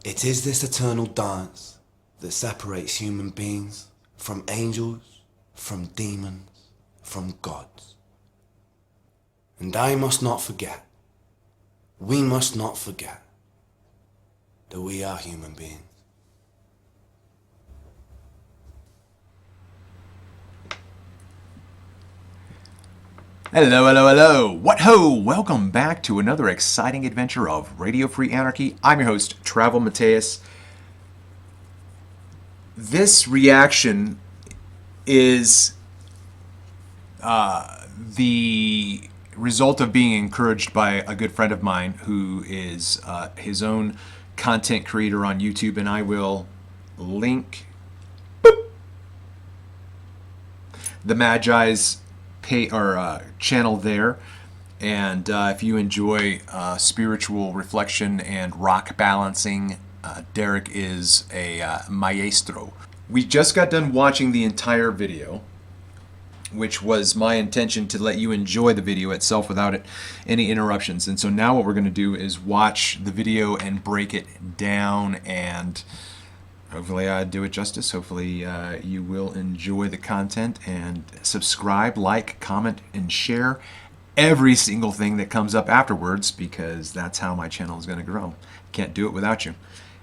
It is this eternal dance that separates human beings from angels, from demons, from gods. And I must not forget, we must not forget, that we are human beings. Hello, hello, hello. What ho! Welcome back to another exciting adventure of Radio Free Anarchy. I'm your host, Travel Mateus. This reaction is the result of being encouraged by a good friend of mine who is his own content creator on YouTube, and I will link the Magi's channel there. And if you enjoy spiritual reflection and rock balancing, Derek is a maestro. We just got done watching the entire video, which was my intention to let you enjoy the video itself without any interruptions. And so now what we're going to do is watch the video and break it down, and hopefully I do it justice. Hopefully you will enjoy the content and subscribe, like, comment, and share every single thing that comes up afterwards, because that's how my channel is going to grow. Can't do it without you.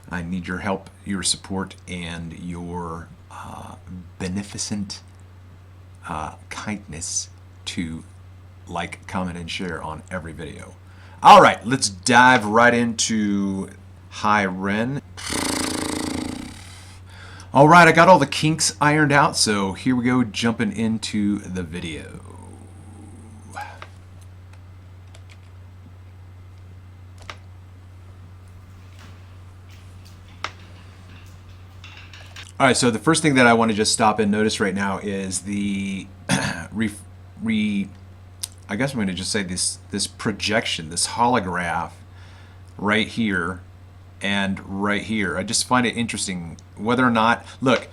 I need your help, your support, and your beneficent kindness to like, comment, and share on every video. All right, let's dive right into HI REN. All right, I got all the kinks ironed out, so here we go, jumping into the video. All right, so the first thing that I want to just stop and notice right now is the I guess I'm going to just say this projection, this holograph right here and right here. I just find it interesting whether or not, look,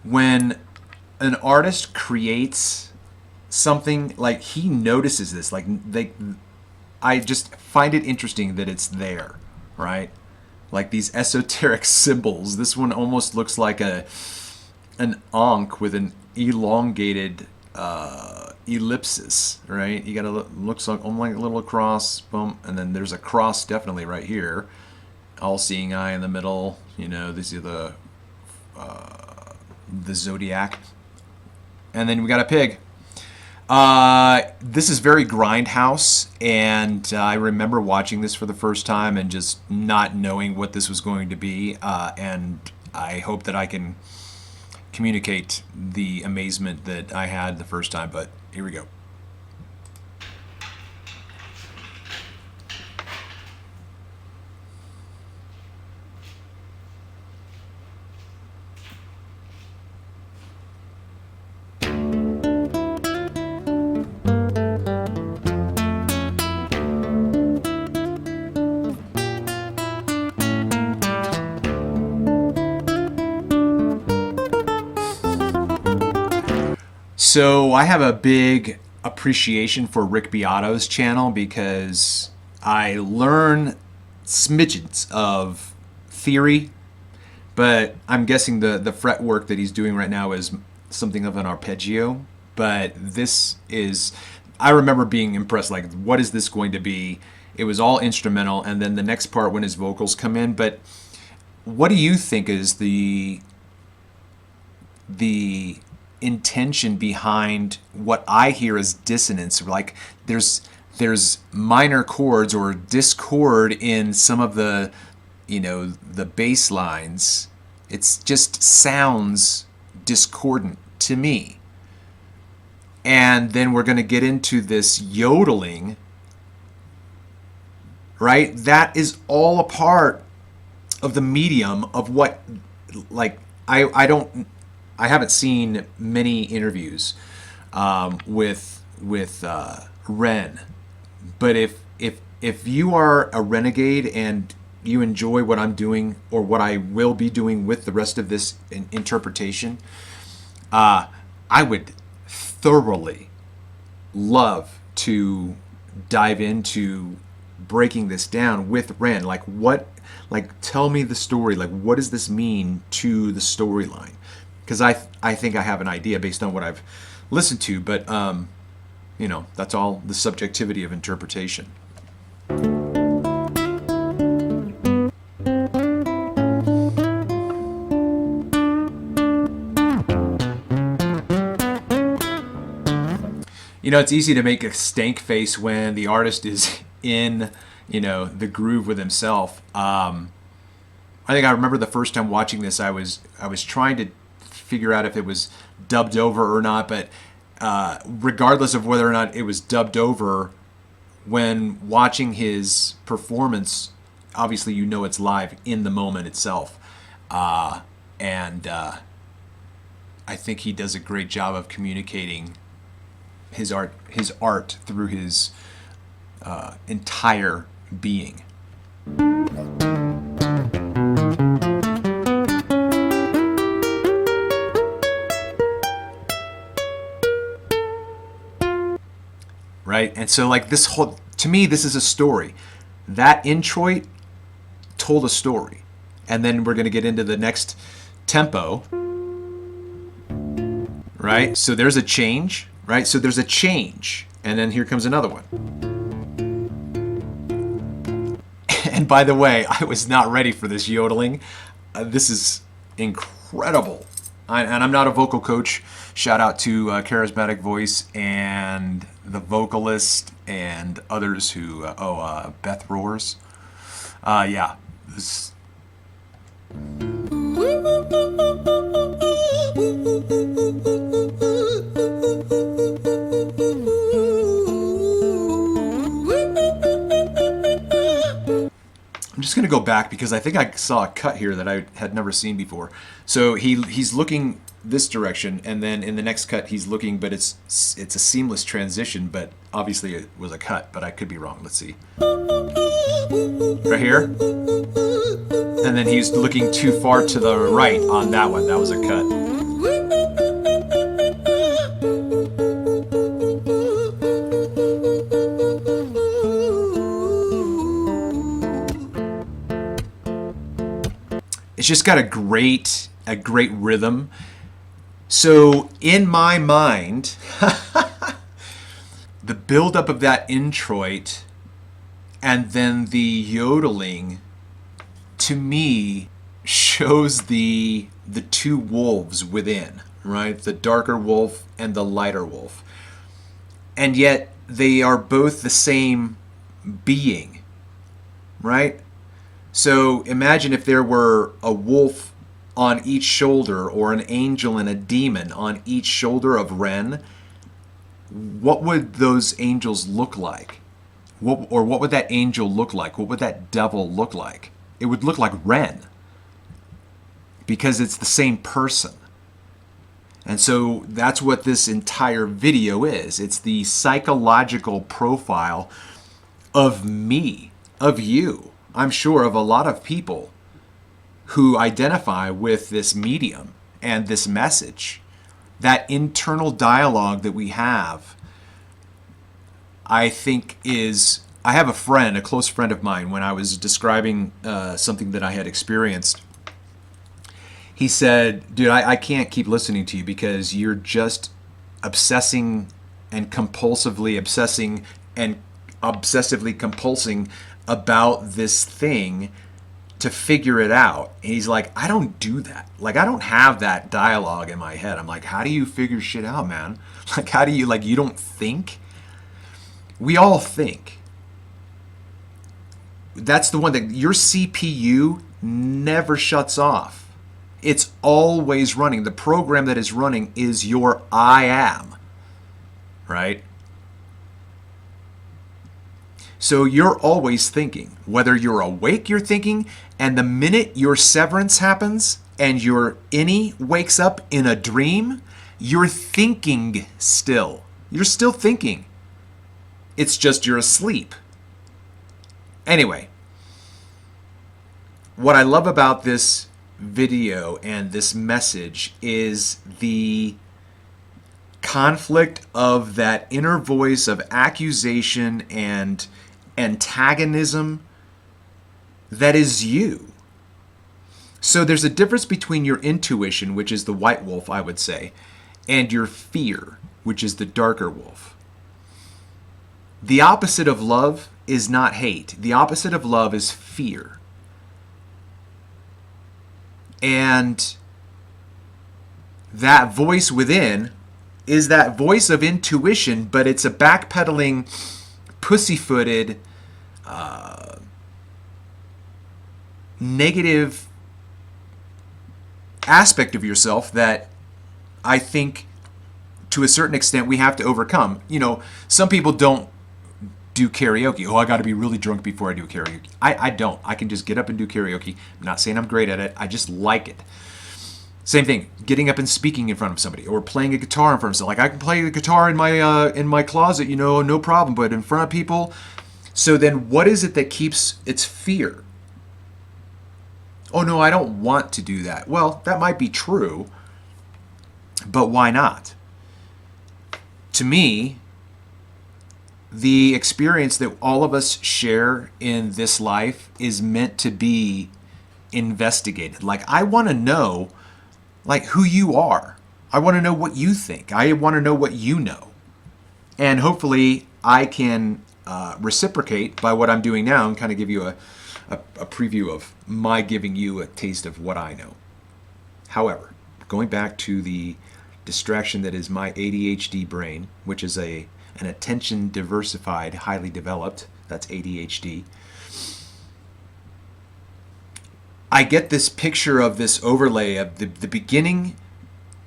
when an artist creates something, like, he notices this, like, I just find it interesting that it's there, right? Like these esoteric symbols. This one almost looks like an ankh with an elongated ellipsis, right? You got a looks like almost like a little cross, boom, and then there's a cross definitely right here. All-seeing eye in the middle. You know, these are the zodiac, and then we got a pig. This is very grindhouse, and I remember watching this for the first time and just not knowing what this was going to be, and I hope that I can communicate the amazement that I had the first time, but here we go. So I have a big appreciation for Rick Beato's channel because I learn smidgens of theory, but I'm guessing the fret work that he's doing right now is something of an arpeggio. But this is, I remember being impressed, like, what is this going to be? It was all instrumental, and then the next part when his vocals come in. But what do you think is the intention behind what I hear as dissonance? Like, there's minor chords or discord in some of the, you know, the bass lines. It's just sounds discordant to me. And then we're going to get into this yodeling, right? That is all a part of the medium of what, like, I haven't seen many interviews with Ren, but if you are a renegade and you enjoy what I'm doing or what I will be doing with the rest of this interpretation, I would thoroughly love to dive into breaking this down with Ren. Like, what Like, tell me the story. Like, what does this mean to the storyline? Because I think I have an idea based on what I've listened to, but that's all the subjectivity of interpretation. It's easy to make a stank face when the artist is in, the groove with himself. I think I remember the first time watching this, I was trying to figure out if it was dubbed over or not, but regardless of whether or not it was dubbed over, when watching his performance, obviously it's live in the moment itself. And I think he does a great job of communicating his art through his entire being. Right? And so to me, this is a story. That introit told a story. And then we're going to get into the next tempo. Right? So there's a change. Right? So there's a change. And then here comes another one. And by the way, I was not ready for this yodeling. This is incredible. And I'm not a vocal coach. Shout out to Charismatic Voice and the vocalist and others who... Beth Roars. Yeah. This... I'm just going to go back because I think I saw a cut here that I had never seen before. So he's looking this direction, and then in the next cut he's looking, but it's a seamless transition, but obviously it was a cut, but I could be wrong. Let's see. Right here. And then he's looking too far to the right on that one. That was a cut. It's just got a great rhythm. So in my mind, the buildup of that introit and then the yodeling, to me, shows the two wolves within, right? The darker wolf and the lighter wolf. And yet they are both the same being, right? So imagine if there were a wolf on each shoulder or an angel and a demon on each shoulder of Ren. What would those angels look like? What would that angel look like? What would that devil look like? It would look like Ren, because it's the same person. And so that's what this entire video is. It's the psychological profile of me, of you. I'm sure of a lot of people who identify with this medium and this message. That internal dialogue that we have, I think I have a friend, a close friend of mine, when I was describing something that I had experienced, he said, dude, I can't keep listening to you because you're just obsessing and compulsively obsessing and obsessively compulsing about this thing to figure it out. And he's like, I don't do that. Like, I don't have that dialogue in my head. I'm like, how do you figure shit out, man? Like, how do you, you don't think? We all think. That's the one that your CPU never shuts off. It's always running. The program that is running is your I am, right? So you're always thinking. Whether you're awake, you're thinking, and the minute your severance happens and your innie wakes up in a dream, you're thinking still. You're still thinking. It's just you're asleep. Anyway, what I love about this video and this message is the conflict of that inner voice of accusation and antagonism that is you. So there's a difference between your intuition, which is the white wolf, I would say, and your fear, which is the darker wolf. The opposite of love is not hate. The opposite of love is fear. And that voice within is that voice of intuition, but it's a backpedaling, pussyfooted, negative aspect of yourself that I think to a certain extent we have to overcome. You know, some people don't do karaoke. Oh, I got to be really drunk before I do karaoke. I don't. I can just get up and do karaoke. I'm not saying I'm great at it. I just like it. Same thing, getting up and speaking in front of somebody, or playing a guitar in front of somebody. Like I can play the guitar in my closet, you know, no problem. But in front of people, so then what is it that keeps? It's fear. Oh no, I don't want to do that. Well, that might be true, but why not? To me, the experience that all of us share in this life is meant to be investigated. Like, I want to know, like, who you are. I want to know what you think. I want to know what you know. And hopefully I can reciprocate by what I'm doing now and kind of give you a preview of my giving you a taste of what I know. However, going back to the distraction that is my ADHD brain, which is an attention diversified, highly developed, that's ADHD. I get this picture of this overlay of the beginning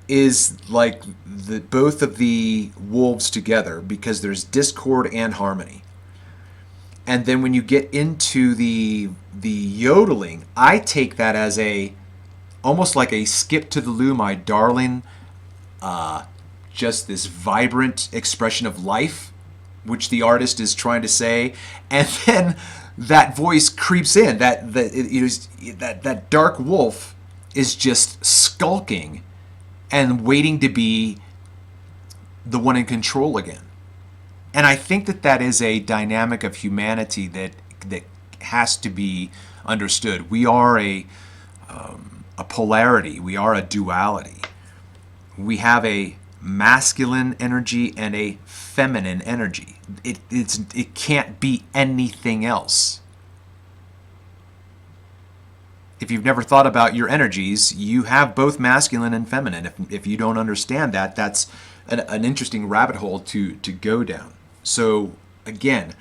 is like both of the wolves together because there's discord and harmony. And then when you get into the yodeling, I take that as almost like a skip to the loo, my darling, just this vibrant expression of life, which the artist is trying to say, and then that voice creeps in. That dark wolf is just skulking and waiting to be the one in control again. And I think that is a dynamic of humanity that has to be understood. We are a polarity. We are a duality. We have a masculine energy and a feminine energy. It can't be anything else. If you've never thought about your energies, you have both masculine and feminine. If you don't understand that, that's an interesting rabbit hole to go down. So again,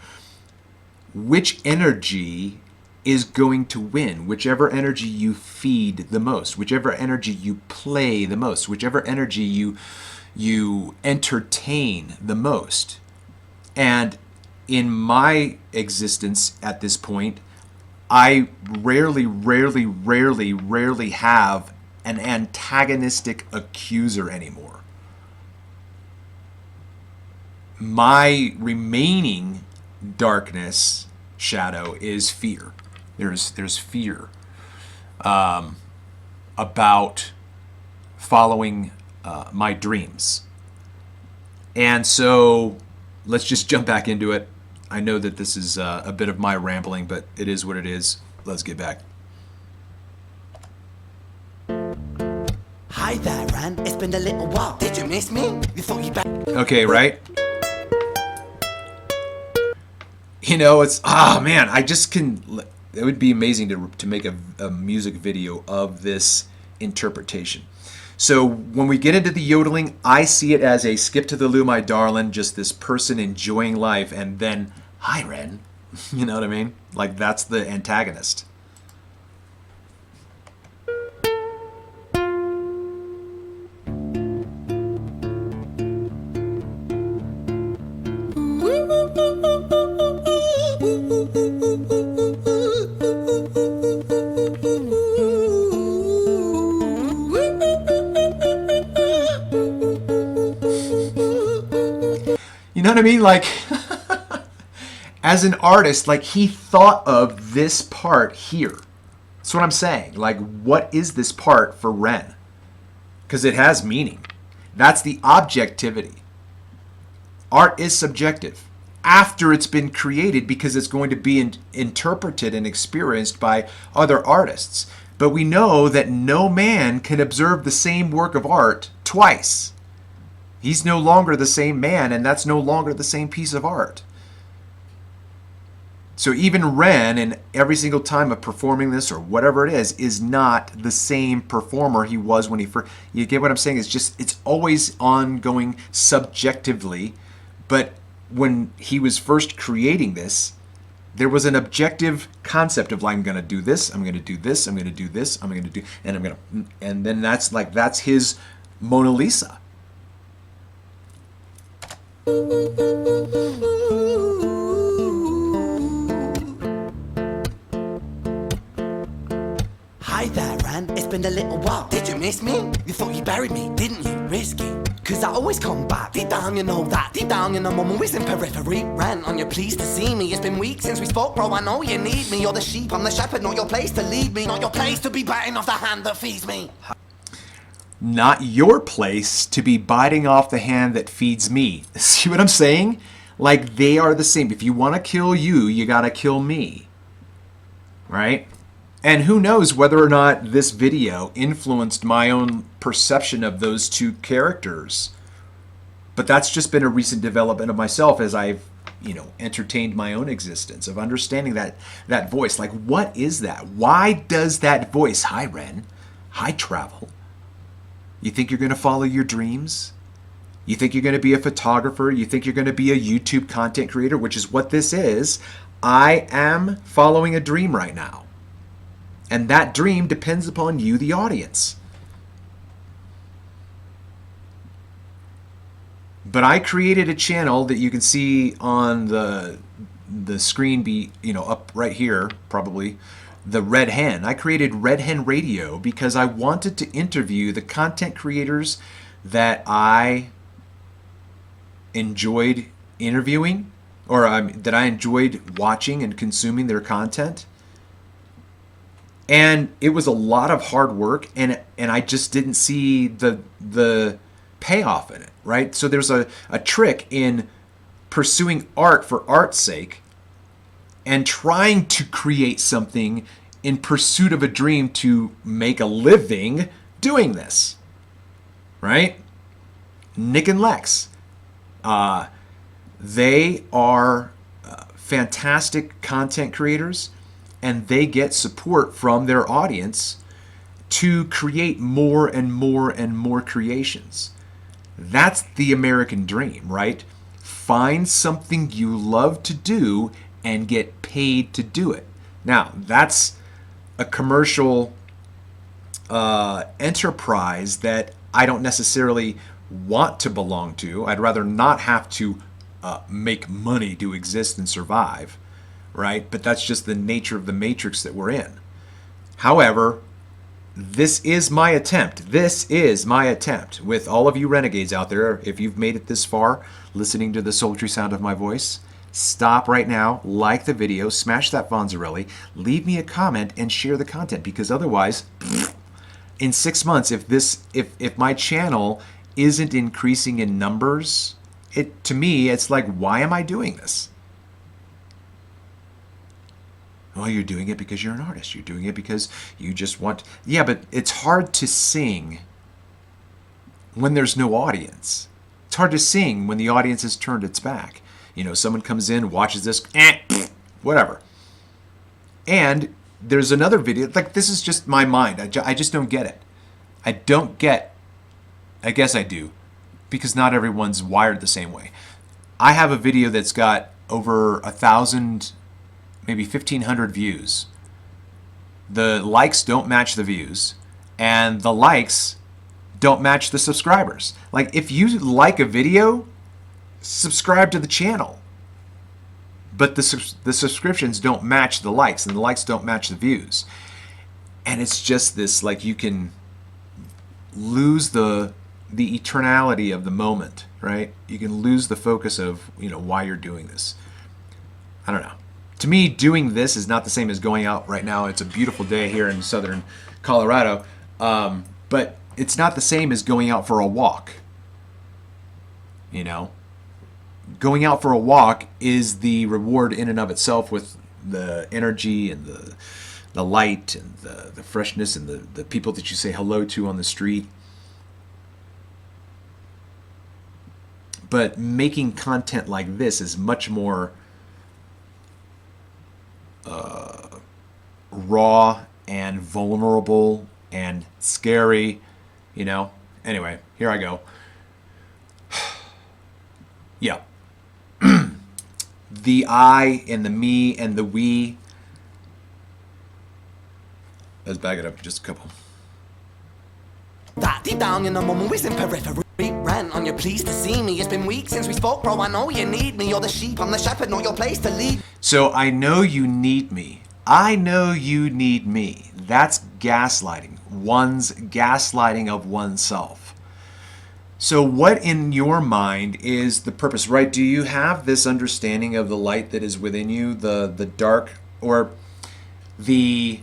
which energy is going to win? Whichever energy you feed the most, whichever energy you play the most, whichever energy you entertain the most. And in my existence at this point, I rarely have an antagonistic accuser anymore. My remaining darkness, shadow, is fear. There's fear about following my dreams. And so let's just jump back into it. I know that this is a bit of my rambling, but it is what it is. Let's get back. Hi there, Ren. It's been a little while. Did you miss me? You thought you back. Okay, right? You know, it's, man, I just can, it would be amazing to make a music video of this interpretation. So when we get into the yodeling, I see it as a skip to the loo, my darling, just this person enjoying life, and then, hi, Ren. You know what I mean? Like, that's the antagonist. You know what I mean? Like, as an artist, like, he thought of this part here. That's what I'm saying. Like, what is this part for Ren? Because it has meaning. That's the objectivity. Art is subjective. after it's been created because it's going to be interpreted and experienced by other artists. But we know that no man can observe the same work of art twice. He's no longer the same man, and that's no longer the same piece of art. So even Ren, in every single time of performing this or whatever it is not the same performer he was when he first. You get what I'm saying? It's always ongoing subjectively. But when he was first creating this, there was an objective concept of like, I'm going to do this, I'm going to do this, I'm going to do this, I'm going to do, and then that's his Mona Lisa. Hi there, Ren. It's been a little while. Did you miss me? You thought you buried me, didn't you? Risky. Cause I always come back. Deep down, you know that. Deep down, you know I'm always in periphery. Ren, on your pleased to see me. It's been weeks since we spoke, bro. I know you need me. You're the sheep, I'm the shepherd. Not your place to lead me. Not your place to be biting off the hand that feeds me. Not your place to be biting off the hand that feeds me. See what I'm saying? Like, they are the same. If you want to kill you, you got to kill me. Right? And who knows whether or not this video influenced my own perception of those two characters. But that's just been a recent development of myself as I've, entertained my own existence, of understanding that voice. Like, what is that? Why does that voice, hi Ren, hi travel? You think you're going to follow your dreams? You think you're going to be a photographer? You think you're going to be a YouTube content creator, which is what this is. I am following a dream right now. And that dream depends upon you, the audience. But I created a channel that you can see on the screen up right here, probably, the Red Hen. I created Red Hen Radio because I wanted to interview the content creators that I enjoyed interviewing, or that I enjoyed watching and consuming their content. And it was a lot of hard work, and I just didn't see the payoff in it, right? So there's a trick in pursuing art for art's sake and trying to create something in pursuit of a dream to make a living doing this, right? Nick and Lex, they are fantastic content creators, and they get support from their audience to create more and more and more creations. That's the American dream, right? Find something you love to do and get paid to do it. Now, that's a commercial enterprise that I don't necessarily want to belong to. I'd rather not have to make money to exist and survive. Right? But that's just the nature of the matrix that we're in. However, this is my attempt. This is my attempt with all of you renegades out there. If you've made it this far, listening to the sultry sound of my voice, stop right now, like the video, smash that Fonzarelli, leave me a comment, and share the content. Because otherwise, in 6 months, if my channel isn't increasing in numbers, to me, it's like, why am I doing this? Well, you're doing it because you're an artist. You're doing it because you just want... Yeah, but it's hard to sing when there's no audience. It's hard to sing when the audience has turned its back. Someone comes in, watches this, whatever. And there's another video. Like, this is just my mind. I just don't get it. I guess I do, because not everyone's wired the same way. I have a video that's got over 1,000... maybe 1,500 views. The likes don't match the views, and the likes don't match the subscribers. Like, if you like a video, subscribe to the channel. But the subscriptions don't match the likes, and the likes don't match the views. And it's just this, like, you can lose the eternality of the moment, right? You can lose the focus of, why you're doing this. I don't know. To me, doing this is not the same as going out right now. It's a beautiful day here in southern Colorado. But it's not the same as going out for a walk. going out for a walk is the reward in and of itself, with the energy and the light and the freshness and the people that you say hello to on the street. But making content like this is much more raw and vulnerable and scary, you know. Anyway, here I go. Yeah. The I and the me and the we. Let's back it up to just a couple. That deep down in the moment, we're in periphery. Rant on your pleased to see me. It's been weeks since we spoke, bro. I know you need me. You're the sheep, I'm the shepherd, not your place to lead. So I know you need me. I know you need me. That's gaslighting. One's gaslighting of oneself. So what in your mind is the purpose, right? Do you have this understanding of the light that is within you, the dark, or the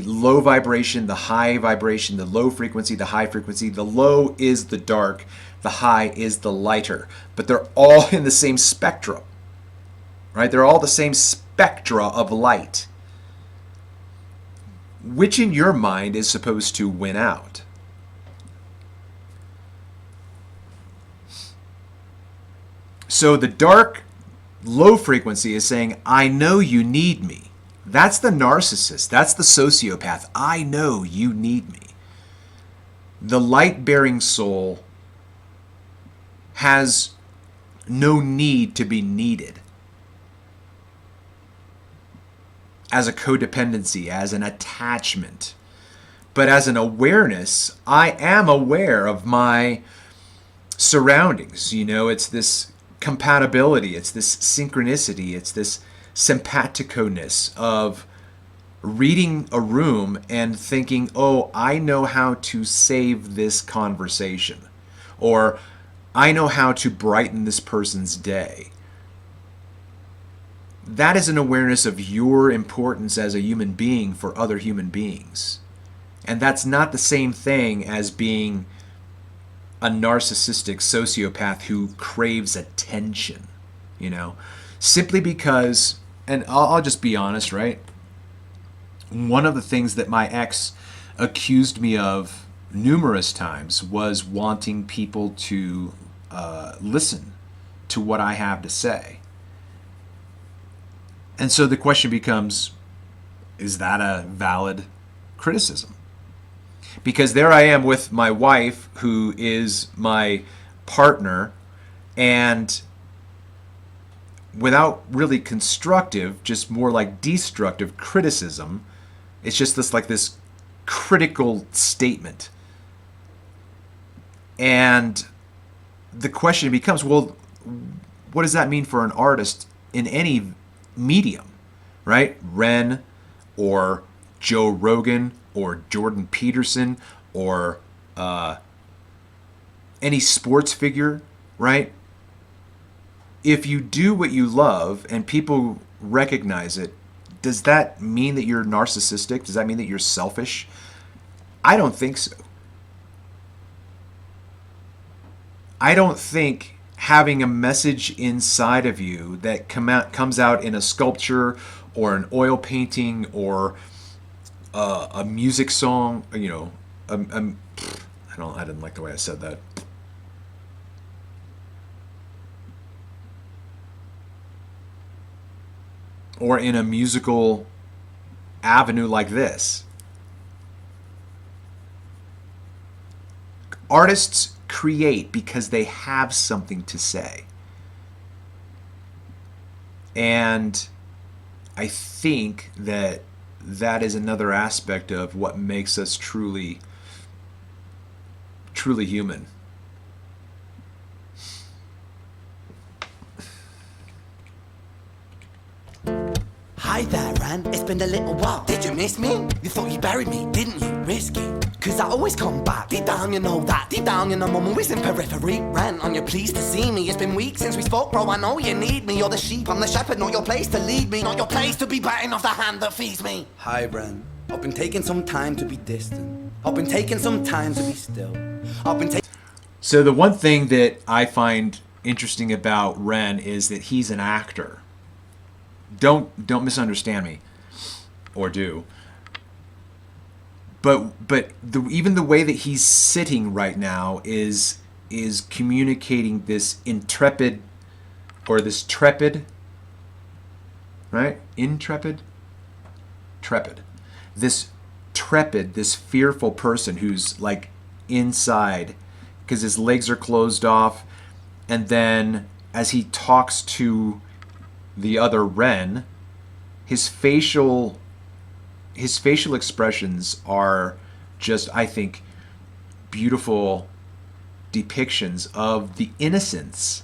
low vibration, the high vibration, the low frequency, the high frequency? The low is the dark, the high is the lighter, but they're all in the same spectrum, right? They're all the same spectra of light. Which in your mind is supposed to win out? So the dark, low frequency is saying, I know you need me. That's the narcissist. That's the sociopath. I know you need me. The light-bearing soul has no need to be needed. As a codependency, as an attachment. But as an awareness, I am aware of my surroundings. You know, it's this compatibility, it's this synchronicity, it's this simpatico-ness of reading a room and thinking, oh, I know how to save this conversation, or I know how to brighten this person's day. That is an awareness of your importance as a human being for other human beings. And that's not the same thing as being a narcissistic sociopath who craves attention, you know, simply because, and I'll just be honest, right? One of the things that my ex accused me of numerous times was wanting people to listen to what I have to say. And so the question becomes, is that a valid criticism? Because there I am with my wife, who is my partner, and without really constructive, just more like destructive criticism, it's just this critical statement. And the question becomes, well, what does that mean for an artist in any medium, right? Ren or Joe Rogan or Jordan Peterson or any sports figure, right? If you do what you love and people recognize it, does that mean that you're narcissistic? Does that mean that you're selfish? I don't think so. I don't think having a message inside of you that comes out in a sculpture or an oil painting or a music song, you know, I didn't like the way I said that. Or in a musical avenue like this. Artists create because they have something to say. And I think that is another aspect of what makes us truly human. Hi there, Ren. It's been a little while. Did you miss me? You thought you buried me, didn't you? Risky. Cause I always come back. Deep down, you know that. Deep down, in the moment, we're in periphery. Ren, on your pleased to see me. It's been weeks since we spoke, bro. I know you need me. You're the sheep, I'm the shepherd. Not your place to lead me. Not your place to be biting off the hand that feeds me. Hi, Ren. I've been taking some time to be distant. I've been taking some time to be still. So the one thing that I find interesting about Ren is that he's an actor. Don't misunderstand me, or do. But even the way that he's sitting right now is communicating this intrepid, or this trepid, right? Intrepid? Trepid. This trepid, this fearful person who's like inside because his legs are closed off, and then as he talks to the other Ren, his facial expressions are just, I think, beautiful depictions of the innocence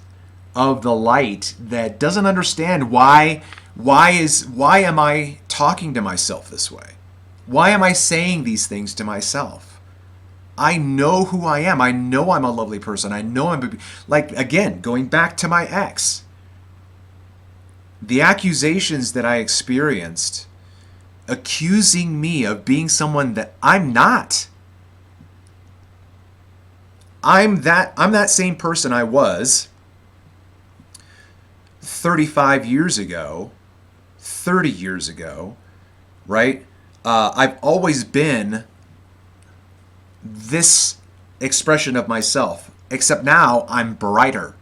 of the light that doesn't understand why am I talking to myself this way? Why am I saying these things to myself? I know who I am. I know I'm a lovely person. I know I'm, like, again, going back to my ex. The accusations that I experienced, accusing me of being someone that I'm not. I'm that same person I was 35 years ago, 30 years ago, right? I've always been this expression of myself, except now I'm brighter.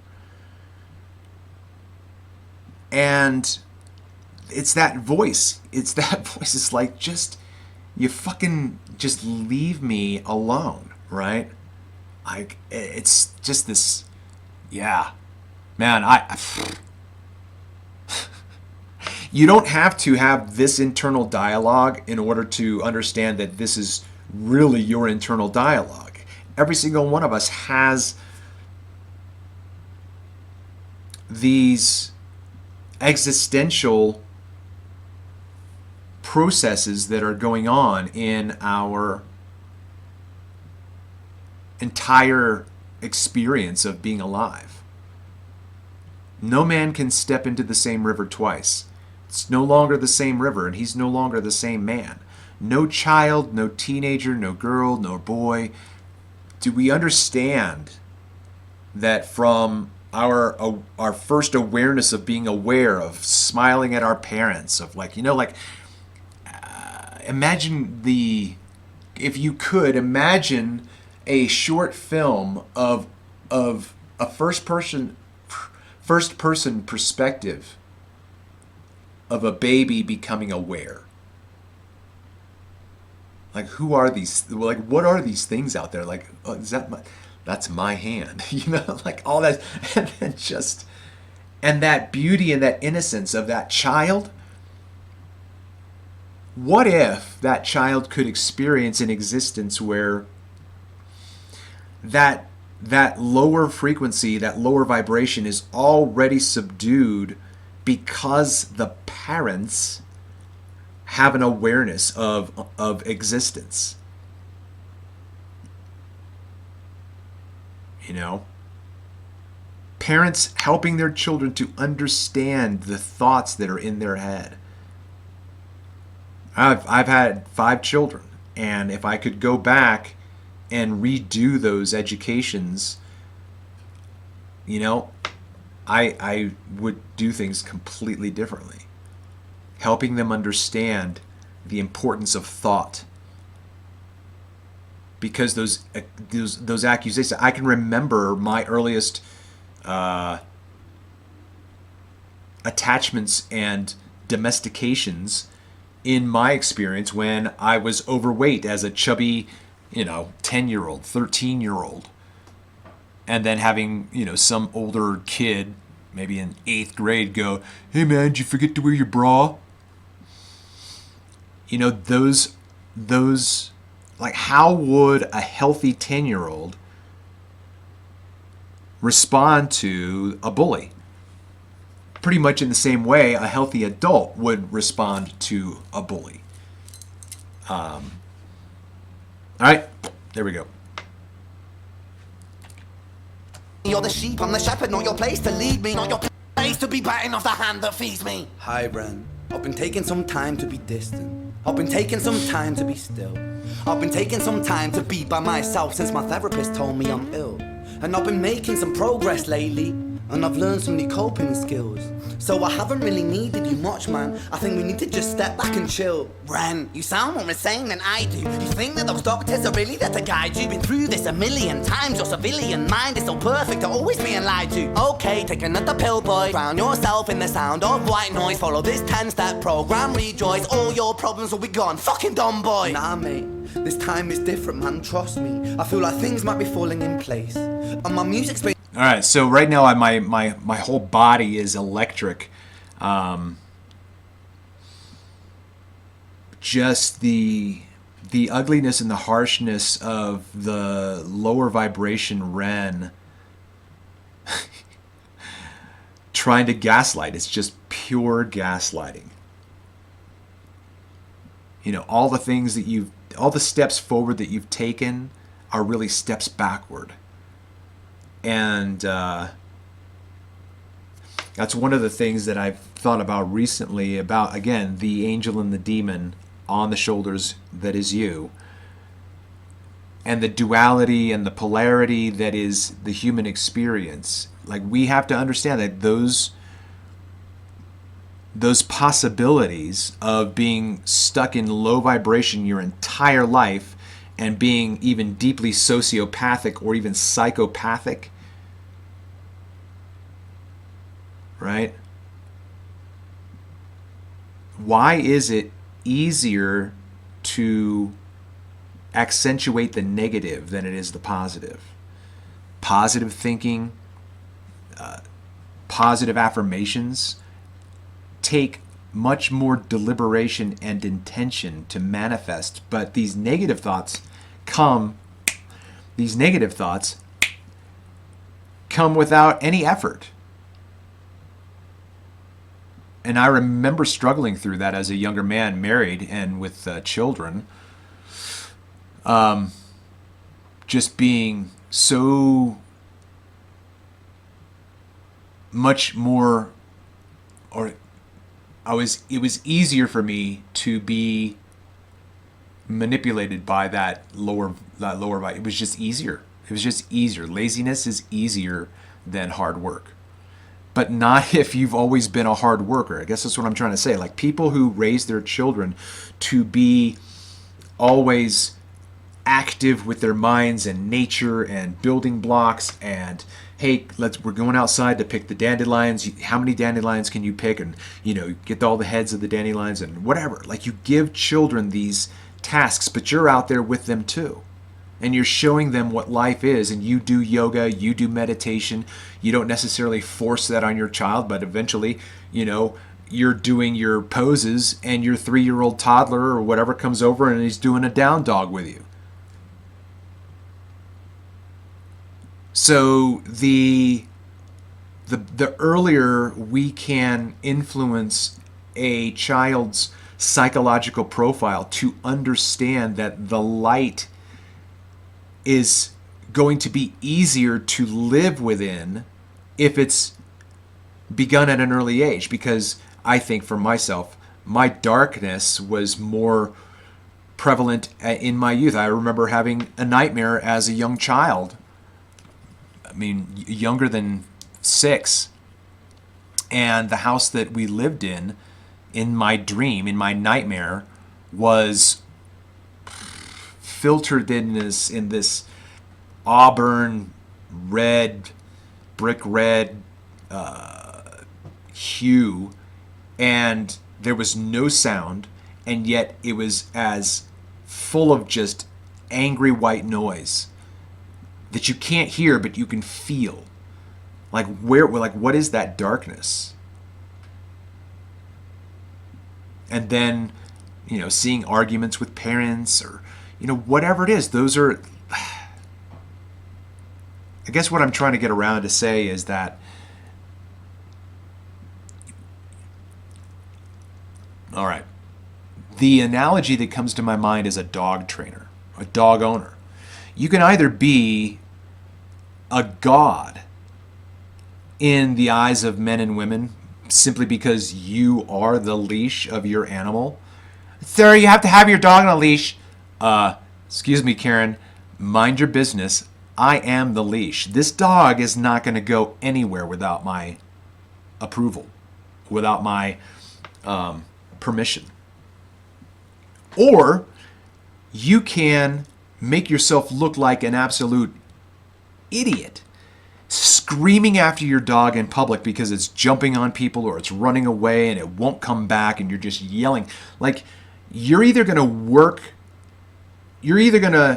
And it's that voice. It's like, you fucking just leave me alone, right? Like, it's just this, yeah. Man, you don't have to have this internal dialogue in order to understand that this is really your internal dialogue. Every single one of us has these existential processes that are going on in our entire experience of being alive. No man can step into the same river twice. It's no longer the same river, and he's no longer the same man. No child, no teenager, no girl, no boy. Do we understand that from our first awareness of being aware of smiling at our parents, of like, imagine if you could imagine a short film of a first person perspective of a baby becoming aware. Like, who are these? Like, what are these things out there? Like, oh, that's my hand, like all that, and then and that beauty and that innocence of that child. What if that child could experience an existence where that lower frequency, that lower vibration is already subdued because the parents have an awareness of existence? Parents helping their children to understand the thoughts that are in their head. I've had 5 children, and if I could go back and redo those educations, I would do things completely differently. Helping them understand the importance of thought. Because those accusations, I can remember my earliest attachments and domestications in my experience when I was overweight as a chubby, 10-year-old, 13-year-old. And then having, some older kid, maybe in 8th grade, go, "Hey man, did you forget to wear your bra?" Those, like, how would a healthy 10-year-old respond to a bully? Pretty much in the same way a healthy adult would respond to a bully. All right, there we go. You're the sheep, I'm the shepherd, not your place to lead me, not your place to be biting off the hand that feeds me. Hi, Ren. I've been taking some time to be distant. I've been taking some time to be still. I've been taking some time to be by myself since my therapist told me I'm ill. And I've been making some progress lately. and I've learned some new coping skills. So I haven't really needed you much, man. I think we need to just step back and chill. Ren, you sound more insane than I do. You think that those doctors are really there to guide you? Been through this a million times. Your civilian mind is so perfect to always being lied to. Okay, take another pill, boy. Drown yourself in the sound of white noise. Follow this 10-step program, rejoice. All your problems will be gone. Fucking dumb boy. Nah, mate. This time is different, man. Trust me. I feel like things might be falling in place. And my music's been... All right, so right now my whole body is electric. Just the ugliness and the harshness of the lower vibration Ren trying to gaslight. It's just pure gaslighting. You know, all the steps forward that you've taken are really steps backward. And that's one of the things that I've thought about recently about, again, the angel and the demon on the shoulders that is you. And the duality and the polarity that is the human experience. Like, we have to understand that those possibilities of being stuck in low vibration your entire life and being even deeply sociopathic or even psychopathic, right? Why is it easier to accentuate the negative than it is the positive? Positive thinking, positive affirmations take much more deliberation and intention to manifest, but these negative thoughts come without any effort. And I remember struggling through that as a younger man, married and with children. Just being so much more, it was easier for me to be manipulated by that lower vibe. It was just easier. Laziness is easier than hard work. But not if you've always been a hard worker. I guess that's what I'm trying to say. Like, people who raise their children to be always active with their minds and nature and building blocks and, hey, we're going outside to pick the dandelions. How many dandelions can you pick? And, get all the heads of the dandelions and whatever. Like, you give children these tasks, but you're out there with them too. And you're showing them what life is, and you do yoga, you do meditation. You don't necessarily force that on your child, but eventually, you're doing your poses, and your 3-year-old toddler or whatever comes over and he's doing a down dog with you. So the earlier we can influence a child's psychological profile to understand that the light is going to be easier to live within if it's begun at an early age. Because I think for myself, my darkness was more prevalent in my youth. I remember having a nightmare as a young child. I mean, younger than 6. And the house that we lived in my dream, in my nightmare, was filtered in this auburn red, brick red hue, and there was no sound, and yet it was as full of just angry white noise that you can't hear but you can feel. What is that darkness? And then, seeing arguments with parents or, whatever it is, those are, I guess what I'm trying to get around to say is that, all right, the analogy that comes to my mind is a dog trainer, a dog owner. You can either be a god in the eyes of men and women simply because you are the leash of your animal. Sir, you have to have your dog on a leash. Excuse me, Karen. Mind your business. I am the leash. This dog is not going to go anywhere without my approval, without my permission. Or you can make yourself look like an absolute idiot, screaming after your dog in public because it's jumping on people or it's running away and it won't come back, and you're just yelling. Like, you're either going to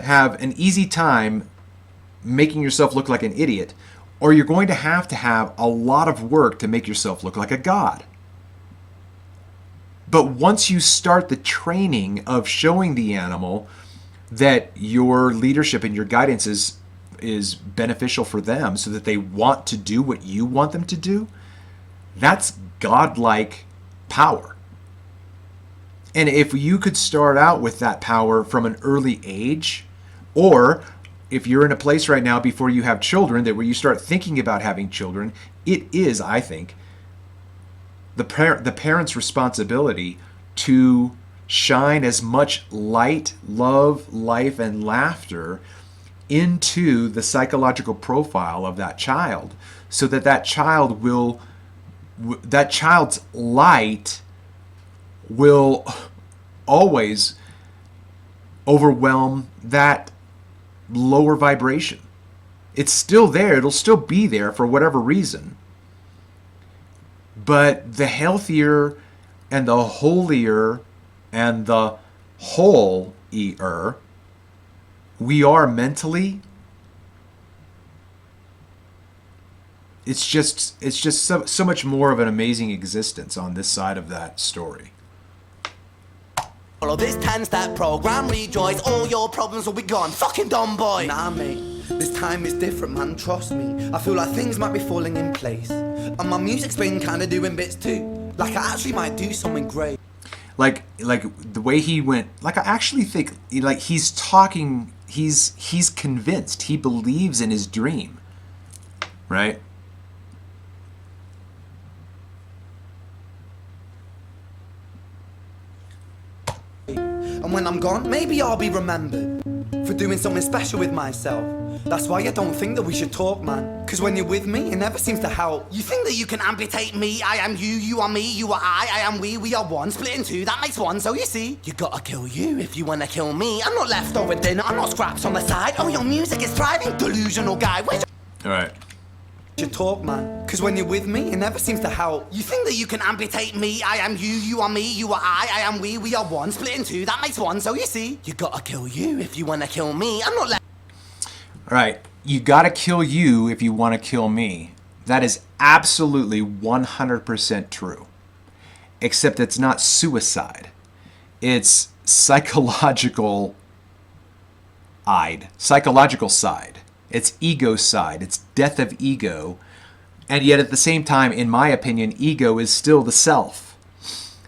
have an easy time making yourself look like an idiot, or you're going to have a lot of work to make yourself look like a god. But once you start the training of showing the animal that your leadership and your guidance is beneficial for them so that they want to do what you want them to do, that's godlike power. And if you could start out with that power from an early age, or if you're in a place right now before you have children that where you start thinking about having children, it is, I think, the parent's responsibility to shine as much light, love, life, and laughter into the psychological profile of that child, so that that child's light will always overwhelm that lower vibration. It's still there. It'll still be there for whatever reason. But the healthier and the holier and the whole-er we are mentally, it's just so much more of an amazing existence on this side of that story. Follow this 10-step program, rejoice, all your problems will be gone. Fucking dumb boy. Nah, mate, this time is different, man, trust me. I feel like things might be falling in place, and my music's been kinda doing bits too. Like I actually might do something great. Like the way he went, like I actually think, like he's talking, he's convinced, he believes in his dream, right? And when I'm gone, maybe I'll be remembered for doing something special with myself. That's why I don't think that we should talk, man. Cause when you're with me, it never seems to help. You think that you can amputate me, I am you, you are me, you are I am we are one. Split in two, that makes one, so you see. You gotta kill you if you wanna kill me. I'm not leftover dinner, I'm not scraps on the side. Oh, your music is thriving, delusional guy. Where's your... Alright. You talk, man. Cause when you're with me, it never seems to help. You think that you can amputate me, I am you, you are me, you are I am we are one. Split in two, that makes one, so you see. You gotta kill you if you wanna kill me. I'm not Alright, you gotta kill you if you want to kill me. That is absolutely 100% true. Except it's not suicide. It's psychological side. It's ego side. It's death of ego. And yet at the same time, in my opinion, ego is still the self.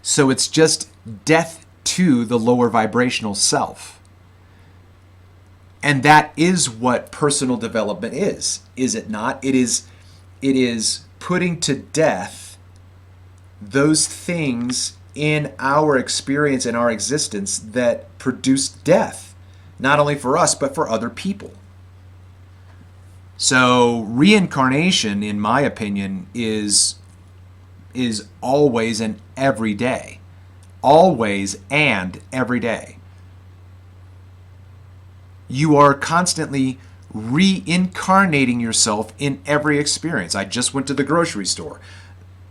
So it's just death to the lower vibrational self. And that is what personal development is it not? It is putting to death those things in our experience, in our existence, that produce death, not only for us, but for other people. So reincarnation, in my opinion, is always and every day. Always and every day. You are constantly reincarnating yourself in every experience. I just went to the grocery store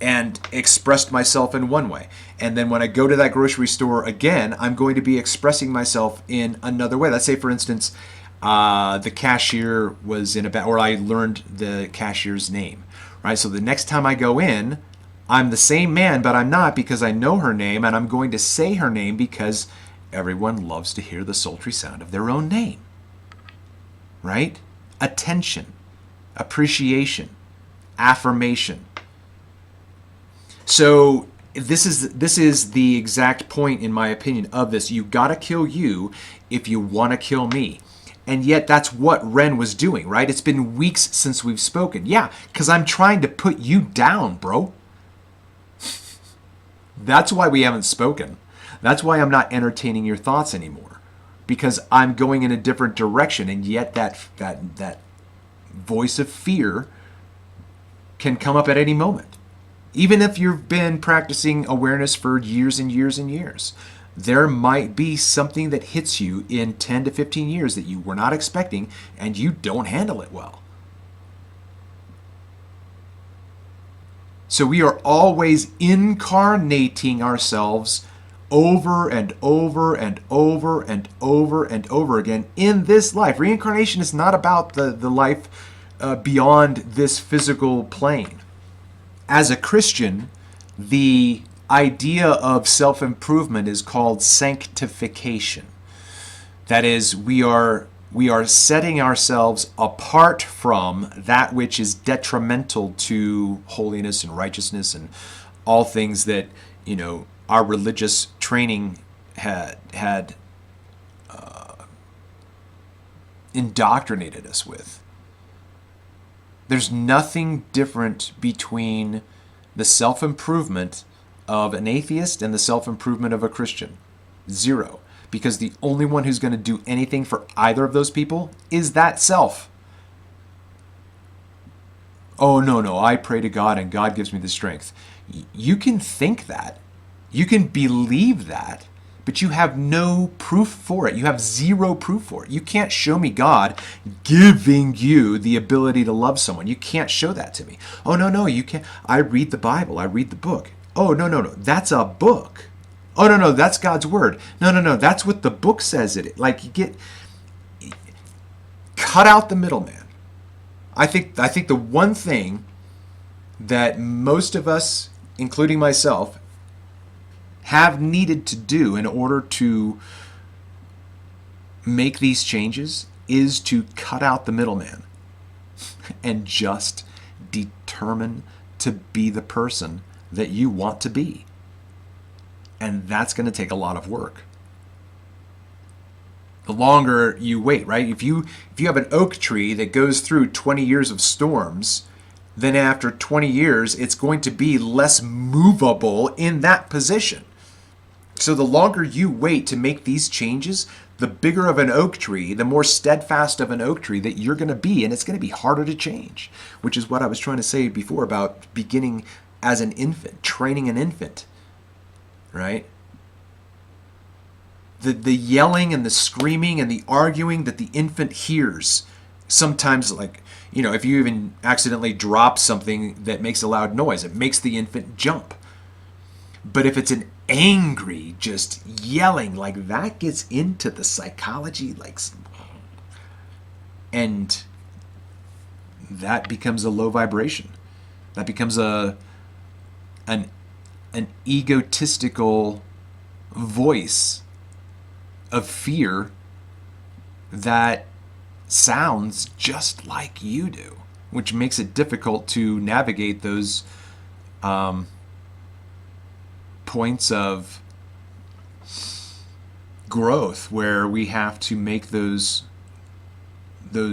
and expressed myself in one way. And then when I go to that grocery store again, I'm going to be expressing myself in another way. Let's say, for instance, the cashier was in a bad, or I learned the cashier's name, right? So the next time I go in, I'm the same man, but I'm not, because I know her name, and I'm going to say her name because everyone loves to hear the sultry sound of their own name. Right? Attention, appreciation, affirmation. So this is the exact point, in my opinion, of this. You gotta kill you if you want to kill me. And yet that's what Ren was doing, right? It's been weeks since we've spoken. Yeah, because I'm trying to put you down, bro. That's why we haven't spoken. That's why I'm not entertaining your thoughts anymore. Because I'm going in a different direction, and yet that voice of fear can come up at any moment. Even if you've been practicing awareness for years and years and years, there might be something that hits you in 10 to 15 years that you were not expecting, and you don't handle it well. So we are always incarnating ourselves over and over and over and over and over again in this life. Reincarnation is not about the life beyond this physical plane. As a Christian, the idea of self-improvement is called sanctification. That is, we are setting ourselves apart from that which is detrimental to holiness and righteousness and all things that, our religious training had indoctrinated us with. There's nothing different between the self-improvement of an atheist and the self-improvement of a Christian. Zero. Because the only one who's going to do anything for either of those people is that self. Oh, no, I pray to God and God gives me the strength. You can think that. You can believe that, but you have no proof for it. You have zero proof for it. You can't show me God giving you the ability to love someone. You can't show that to me. Oh, no, you can't. I read the Bible. I read the book. Oh, no, that's a book. Oh, no, that's God's word. No, that's what the book says it. Cut out the middleman. I think the one thing that most of us, including myself, have needed to do in order to make these changes is to cut out the middleman and just determine to be the person that you want to be. And that's going to take a lot of work. The longer you wait, right? If you have an oak tree that goes through 20 years of storms, then after 20 years, it's going to be less movable in that position. So the longer you wait to make these changes, the bigger of an oak tree, the more steadfast of an oak tree that you're going to be, and it's going to be harder to change, which is what I was trying to say before about beginning as an infant, training an infant, right? The yelling and the screaming and the arguing that the infant hears, sometimes if you even accidentally drop something that makes a loud noise, it makes the infant jump. But if it's an angry, just yelling, that gets into the psychology, and that becomes a low vibration. That becomes an egotistical voice of fear that sounds just like you do, which makes it difficult to navigate those points of growth where we have to make those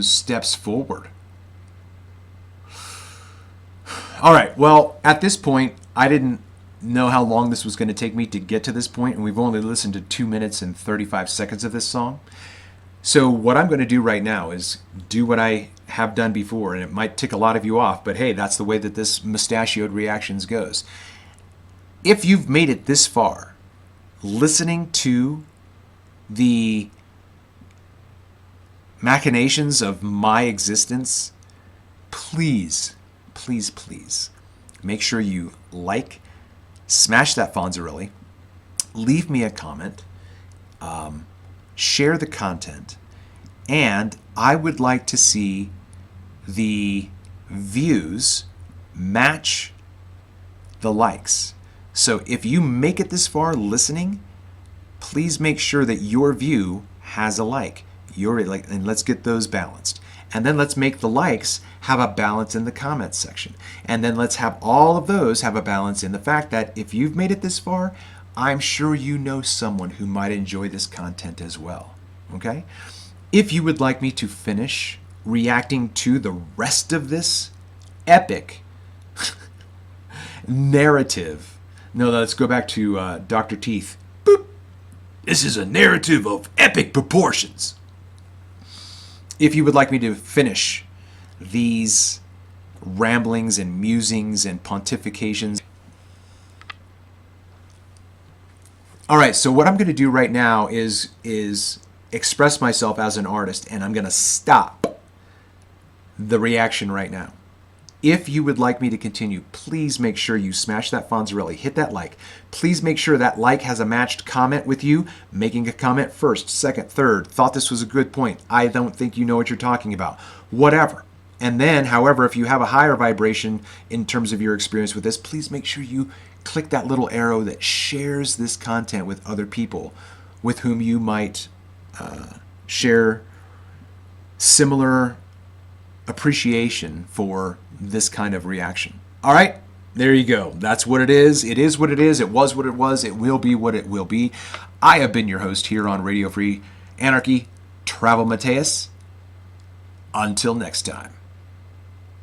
steps forward. All right, well, at this point, I didn't know how long this was going to take me to get to this point, and we've only listened to 2 minutes and 35 seconds of this song. So what I'm going to do right now is do what I have done before, and it might tick a lot of you off, but hey, that's the way that this mustachioed reactions goes. If you've made it this far, listening to the machinations of my existence, please make sure you smash that Fonzarelli, leave me a comment, share the content, and I would like to see the views match the likes. So if you make it this far listening, please make sure that your view has a like. And let's get those balanced. And then let's make the likes have a balance in the comments section. And then let's have all of those have a balance in the fact that if you've made it this far, I'm sure you know someone who might enjoy this content as well. Okay? If you would like me to finish reacting to the rest of this epic narrative. No, let's go back to Dr. Teeth. Boop. This is a narrative of epic proportions. If you would like me to finish these ramblings and musings and pontifications. All right, so what I'm going to do right now is express myself as an artist, and I'm going to stop the reaction right now. If you would like me to continue, please make sure you smash that Fonzarelli, hit that like. Please make sure that like has a matched comment with you, making a comment first, second, third, thought this was a good point, I don't think you know what you're talking about, whatever. And then, however, if you have a higher vibration in terms of your experience with this, please make sure you click that little arrow that shares this content with other people with whom you might share similar appreciation for this kind of reaction. All right, there you go. That's what it is. It is what it is. It was what it was. It will be what it will be. I have been your host here on Radio Free Anarchy, Travel Mateus. Until next time.